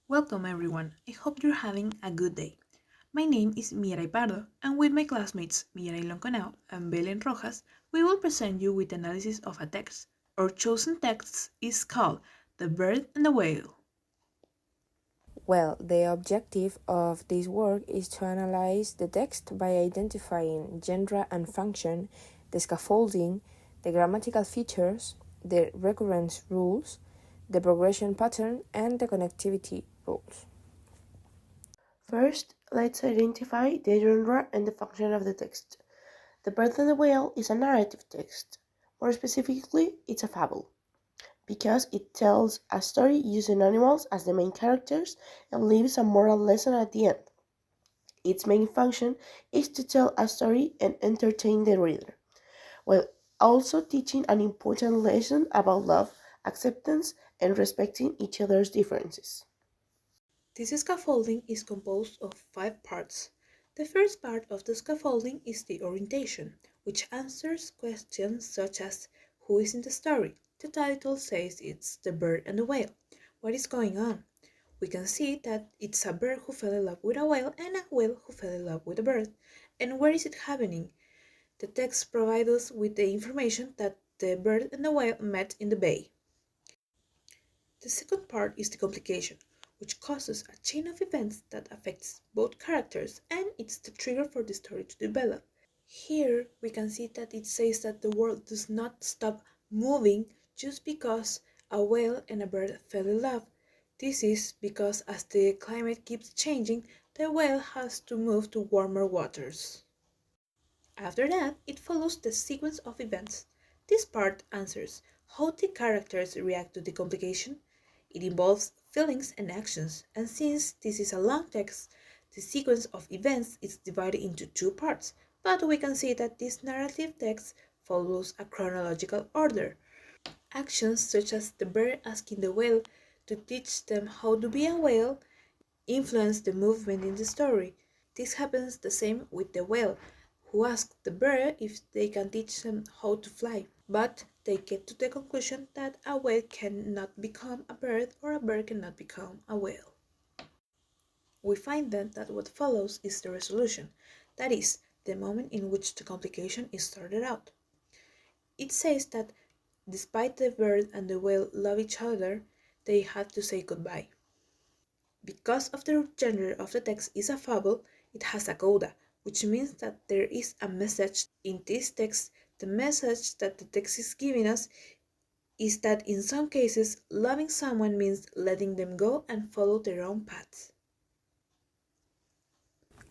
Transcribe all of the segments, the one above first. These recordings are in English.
Welcome everyone. I hope you're having a good day. My name is Mirai Pardo, and with my classmates Mirai Lonconao and Belen Rojas, we will present you with analysis of a text. Our chosen text is called The Bird and the Whale. Well, the objective of this work is to analyze the text by identifying genre and function, the scaffolding, the grammatical features, the recurrence rules, the progression pattern, and the connectivity rules. First, let's identify the genre and the function of the text. The Bird and the Whale is a narrative text. More specifically, it's a fable, because it tells a story using animals as the main characters and leaves a moral lesson at the end. Its main function is to tell a story and entertain the reader, while also teaching an important lesson about love, acceptance, and respecting each other's differences. This scaffolding is composed of 5 parts. The first part of the scaffolding is the orientation, which answers questions such as who is in the story. The title says it's the bird and the whale. What is going on? We can see that it's a bird who fell in love with a whale and a whale who fell in love with a bird. And where is it happening? The text provides us with the information that the bird and the whale met in the bay. The second part is the complication, which causes a chain of events that affects both characters, and it's the trigger for the story to develop. Here we can see that it says that the world does not stop moving just because a whale and a bird fell in love. This is because as the climate keeps changing, the whale has to move to warmer waters. After that, it follows the sequence of events. This part answers how the characters react to the complication. It involves feelings and actions, and since this is a long text, the sequence of events is divided into 2 parts, but we can see that this narrative text follows a chronological order. Actions such as the bird asking the whale to teach them how to be a whale influence the movement in the story. This happens the same with the whale, who asks the bird if they can teach them how to fly, but they get to the conclusion that a whale cannot become a bird or a bird cannot become a whale. We find then that what follows is the resolution, that is, the moment in which the complication is sorted out. It says that despite the bird and the whale love each other, they had to say goodbye. Because of the genre of the text is a fable, it has a coda, which means that there is a message in this text. The message that the text is giving us is that in some cases, loving someone means letting them go and follow their own paths.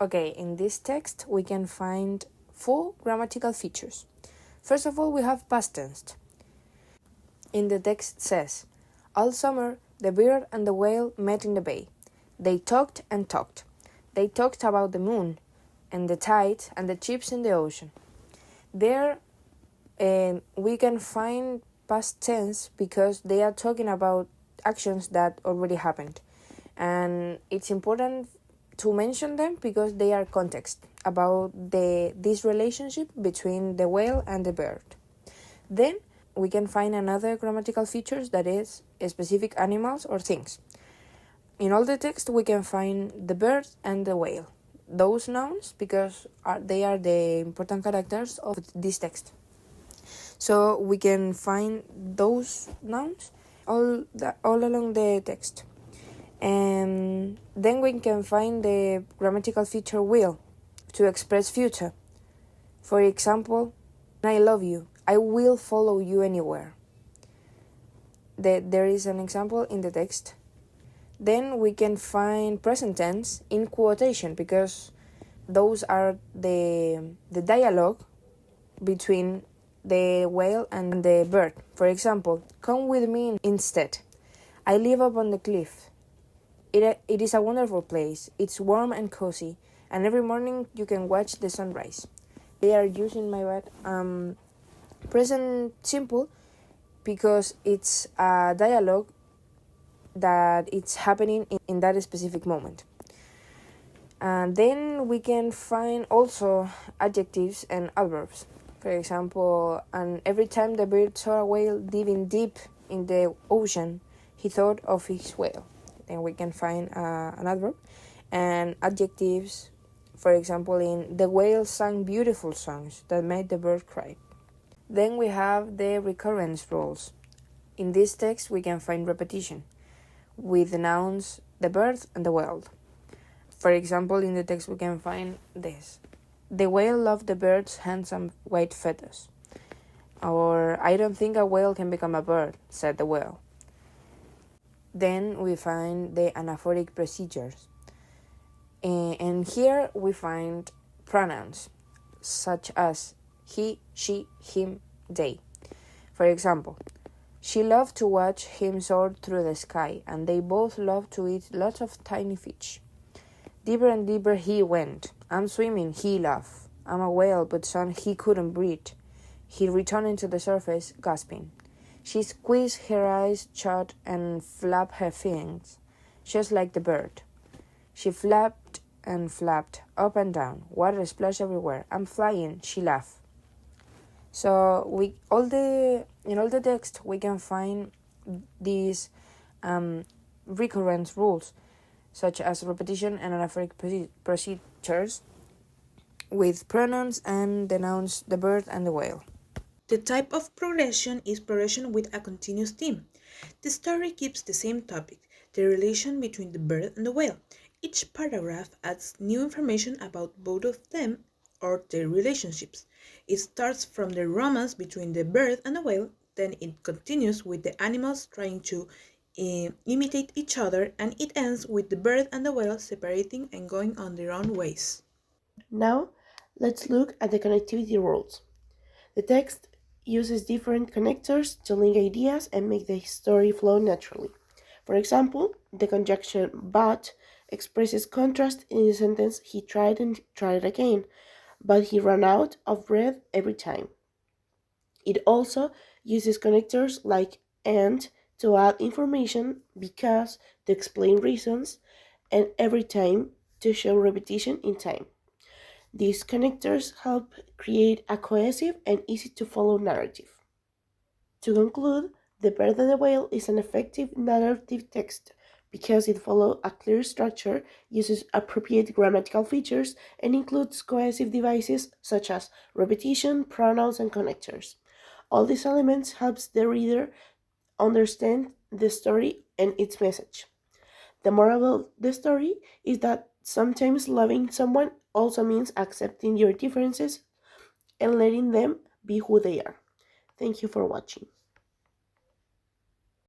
Okay, in this text we can find 4 grammatical features. First of all, we have past tense. In the text says, all summer the bird and the whale met in the bay. They talked and talked. They talked about the moon and the tide and the chips in the ocean. There we can find past tense because they are talking about actions that already happened. And it's important to mention them because they are context about this relationship between the whale and the bird. Then we can find another grammatical features that is specific animals or things. In all the text we can find the bird and the whale. Those nouns because they are the important characters of this text. So we can find those nouns all along the text. And then we can find the grammatical feature will to express future. For example, I love you. I will follow you anywhere. There is an example in the text. Then we can find present tense in quotation because those are the dialogue between the whale and the bird. For example, come with me instead. I live up on the cliff. It is a wonderful place. It's warm and cozy, and every morning you can watch the sunrise. They are using my word present simple because it's a dialogue that it's happening in that specific moment. And then we can find also adjectives and adverbs. For example, and every time the bird saw a whale diving deep in the ocean, he thought of his whale. then we can find an adverb, and adjectives, for example, in the whale sang beautiful songs that made the bird cry. Then we have the recurrence rules. In this text, we can find repetition with the nouns the bird and the whale. For example, in the text, we can find this: the whale loved the bird's handsome white feathers. Or, I don't think a whale can become a bird, said the whale. Then we find the anaphoric procedures. And here we find pronouns such as he, she, him, they. For example, she loved to watch him soar through the sky, and they both loved to eat lots of tiny fish. Deeper and deeper he went. I'm swimming, he laughed. I'm a whale, but son, he couldn't breathe. He returned to the surface, gasping. She squeezed her eyes shut and flapped her fins, just like the bird. She flapped and flapped, up and down. Water splashed everywhere. I'm flying, she laughed. So in all the text we can find these recurrence rules, such as repetition and anaphoric procedures, with pronouns and the nouns the bird and the whale. The type of progression is progression with a continuous theme. The story keeps the same topic, the relation between the bird and the whale. Each paragraph adds new information about both of them or their relationships. It starts from the romance between the bird and the whale, then it continues with the animals trying to imitate each other, and it ends with the bird and the whale separating and going on their own ways. Now, let's look at the connectivity rules. The text uses different connectors to link ideas and make the story flow naturally. For example, the conjunction but expresses contrast in the sentence he tried and tried again, but he ran out of bread every time. It also uses connectors like and to add information, because to explain reasons, and every time to show repetition in time. These connectors help create a cohesive and easy to follow narrative. To conclude, The Bird and the Whale is an effective narrative text because it follows a clear structure, uses appropriate grammatical features, and includes cohesive devices such as repetition, pronouns, and connectors. All these elements helps the reader understand the story and its message. The moral of the story is that sometimes loving someone also means accepting your differences and letting them be who they are. Thank you for watching.